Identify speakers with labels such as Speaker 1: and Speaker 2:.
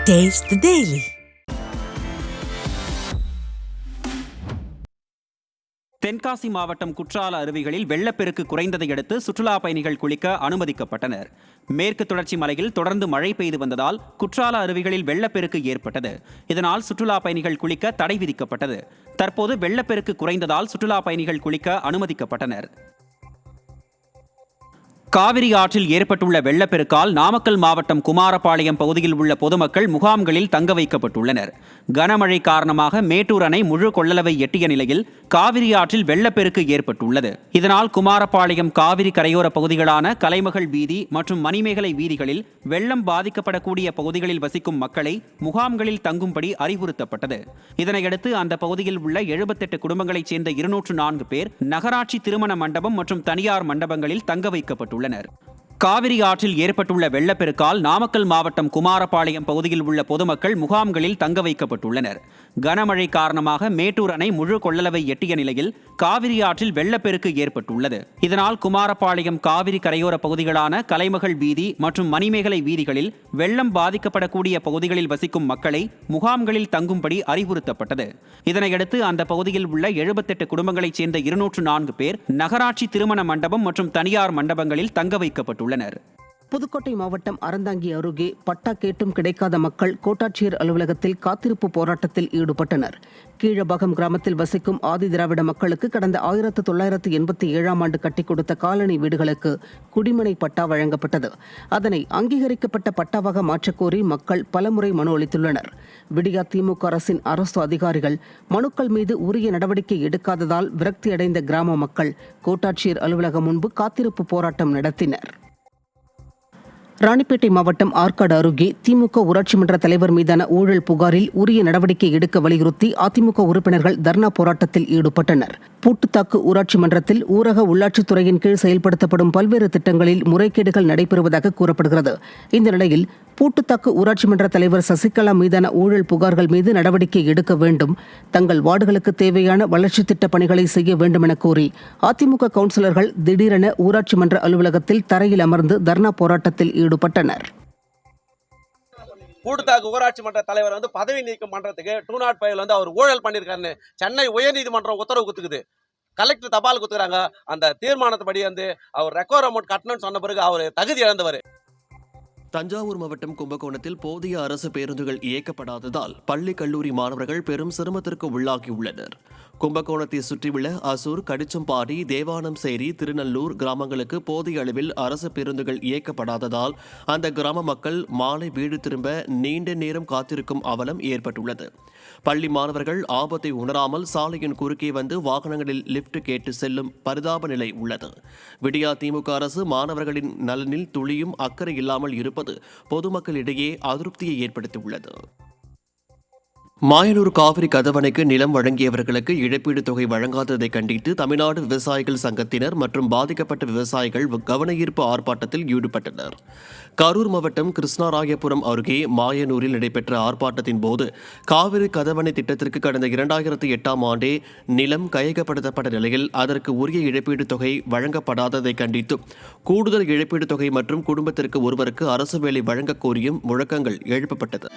Speaker 1: Taste the Daily.
Speaker 2: Tenkasi மாவட்டம் குற்றால அருவிகளில் வெள்ளப்பெருக்கு குறைந்ததை அடுத்து சுற்றுலா பயணிகள் குளிக்க அனுமதிக்கப்பட்டனர். மேற்கு தொடர்ச்சி மலையில் தொடர்ந்து மழை பெய்து வந்ததால் குற்றால அருவிகளில் வெள்ளப்பெருக்கு ஏற்பட்டது. இதனால் சுற்றுலா பயணிகள் குளிக்க தடை விதிக்கப்பட்டது. தற்போது வெள்ளப்பெருக்கு குறைந்ததால் சுற்றுலா பயணிகள் குளிக்க அனுமதிக்கப்பட்டனர். காவிரி ஆற்றில் ஏற்பட்டுள்ள வெள்ளப்பெருக்கால் நாமக்கல் மாவட்டம் குமாரபாளையம் பகுதியில் உள்ள பொதுமக்கள் முகாம்களில் தங்க வைக்கப்பட்டுள்ளனர். கனமழை காரணமாக மேட்டூர் அணை முழு கொள்ளளவை எட்டிய நிலையில் காவிரி ஆற்றில் வெள்ளப்பெருக்கு ஏற்பட்டுள்ளது. இதனால் குமாரபாளையம் காவிரி கரையோர பகுதிகளான கலைமகள் வீதி மற்றும் மணிமேகலை வீதிகளில் வெள்ளம் பாதிக்கப்படக்கூடிய பகுதிகளில் வசிக்கும் மக்களை முகாம்களில் தங்கும்படி அறிவுறுத்தப்பட்டது. இதனையடுத்து அந்த பகுதியில் உள்ள 78 குடும்பங்களைச் சேர்ந்த 204 பேர் நகராட்சி திருமண மண்டபம் மற்றும் தனியார் மண்டபங்களில் தங்க வைக்கப்பட்டுள்ளனர். காவிரி ஆற்றில் ஏற்பட்டுள்ள வெள்ளப்பெருக்கால் நாமக்கல் மாவட்டம் குமாரபாளையம் பகுதியில் உள்ள பொதுமக்கள் முகாம்களில் தங்க வைக்கப்பட்டுள்ளனர். கனமழை காரணமாக மேட்டூர் அணை முழு கொள்ளளவை எட்டிய நிலையில் காவிரி ஆற்றில் வெள்ளப்பெருக்கு ஏற்பட்டுள்ளது. இதனால் குமாரபாளையம் காவிரி கரையோர பகுதிகளான கலைமகள் வீதி மற்றும் மணிமேகலை வீதிகளில் வெள்ளம் பாதிக்கப்படக்கூடிய பகுதிகளில் வசிக்கும் மக்களை முகாம்களில் தங்கும்படி அறிவுறுத்தப்பட்டது. இதனையடுத்து அந்த பகுதியில் உள்ள 78 குடும்பங்களைச் சேர்ந்த 204 பேர் நகராட்சி திருமண மண்டபம் மற்றும் தனியார் மண்டபங்களில் தங்க வைக்கப்பட்டுள்ளனர்.
Speaker 3: புதுக்கோட்டை மாவட்டம் அறந்தாங்கி அருகே பட்டா கேட்டும் கிடைக்காத மக்கள் கோட்டாட்சியர் அலுவலகத்தில் காத்திருப்பு போராட்டத்தில் ஈடுபட்டனர். கீழபாகம் கிராமத்தில் வசிக்கும் ஆதி திராவிட மக்களுக்கு கடந்த 1987ஆம் ஆண்டு கட்டிக் கொடுத்த காலனி வீடுகளுக்கு குடிமனை பட்டா வழங்கப்பட்டது. அதனை அங்கீகரிக்கப்பட்ட பட்டாவாக மாற்றக்கோரி மக்கள் பலமுறை மனு அளித்துள்ளனர். விடியா திமுக அரசின் அரசு அதிகாரிகள் மனுக்கள் மீது உரிய நடவடிக்கை எடுக்காததால் விரக்தியடைந்த கிராம மக்கள் கோட்டாட்சியர் அலுவலகம் முன்பு காத்திருப்பு போராட்டம் நடத்தினர். ராணிப்பேட்டை மாவட்டம் ஆற்காடு அருகே திமுக ஊராட்சி மன்ற தலைவர் மீதான ஊழல் புகாரில் உரிய நடவடிக்கை எடுக்க வலியுறுத்தி அதிமுக உறுப்பினர்கள் தர்ணா போராட்டத்தில் ஈடுபட்டனர். பூட்டுத்தாக்கு ஊராட்சி மன்றத்தில் ஊரக உள்ளாட்சித்துறையின் கீழ் செயல்படுத்தப்படும் பல்வேறு திட்டங்களில் முறைகேடுகள் நடைபெறுவதாக கூறப்படுகிறது. இந்த நிலையில் பூட்டுத்தாக்கு ஊராட்சி மன்ற தலைவர் சசிகலா மீதான ஊழல் புகார்கள் மீது நடவடிக்கை எடுக்க வேண்டும், தங்கள் வார்டுகளுக்கு தேவையான வளர்ச்சி திட்ட பணிகளை செய்ய வேண்டும் என கோரி அதிமுக கவுன்சிலர்கள் திடீரென ஊராட்சி மன்ற அலுவலகத்தில் தரையில் அமர்ந்து தர்ணா போராட்டத்தில் ஈடுபட்டனர்.
Speaker 4: பூட்டுத்தாக்கு ஊராட்சி மன்ற தலைவர் பதவி நீக்கம் பண்றதுக்கு 205 அவர் ஊழல் பண்ணியிருக்காருன்னு சென்னை உயர்நீதிமன்றம் உத்தரவு குத்துக்குது. கலெக்டர் தபால் குத்துக்கிறாங்க. அந்த தீர்மானத்தைப்படி அவர் ரெக்கவர் அமௌண்ட் கட்டணும்னு சொன்ன பிறகு அவர் தகுதி இழந்தவர்.
Speaker 5: தஞ்சாவூர் மாவட்டம் கும்பகோணத்தில் போதிய அரசு பேருந்துகள் இயக்கப்படாததால் பள்ளி கல்லூரி மாணவர்கள் பெரும் சிரமத்திற்கு உள்ளாகியுள்ளனர். கும்பகோணத்தை சுற்றியுள்ள அசூர், கடிச்சம்பாடி, தேவானம்சேரி, திருநல்லூர் கிராமங்களுக்கு போதிய அளவில் அரசு பேருந்துகள் இயக்கப்படாததால் அந்த கிராம மக்கள் மாலை வீடு திரும்ப நீண்ட நேரம் காத்திருக்கும் அவலம் ஏற்பட்டுள்ளது. பள்ளி மாணவர்கள் ஆபத்தை உணராமல் சாலையின் குறுக்கே வந்து வாகனங்களில் லிப்ட் கேட்டு செல்லும் பரிதாப நிலை உள்ளது. விடியா திமுக அரசு மாணவர்களின் நலனில் துளியும் அக்கறை இல்லாமல் இருப்பது பொதுமக்களிடையே அதிருப்தியை ஏற்படுத்தியுள்ளது. மாயனூர் காவிரி கதவணைக்கு நிலம் வழங்கியவர்களுக்கு இழப்பீடு தொகை வழங்காததை கண்டித்து தமிழ்நாடு விவசாயிகள் சங்கத்தினர் மற்றும் பாதிக்கப்பட்ட விவசாயிகள் கவனஈர்ப்பு ஆர்ப்பாட்டத்தில் ஈடுபட்டனர். கரூர் மாவட்டம் கிருஷ்ணராயபுரம் அருகே மாயனூரில் நடைபெற்ற ஆர்ப்பாட்டத்தின் போது காவிரி கதவணை திட்டத்திற்கு கடந்த 2008ஆம் ஆண்டே நிலம் கையகப்படுத்தப்பட்ட நிலையில் அதற்கு உரிய இழப்பீடு தொகை வழங்கப்படாததை கண்டித்தும் கூடுதல் இழப்பீடு தொகை மற்றும் குடும்பத்திற்கு ஒருவருக்கு அரசு வேலை வழங்கக் கோரியும் முழக்கங்கள் எழுப்பப்பட்டது.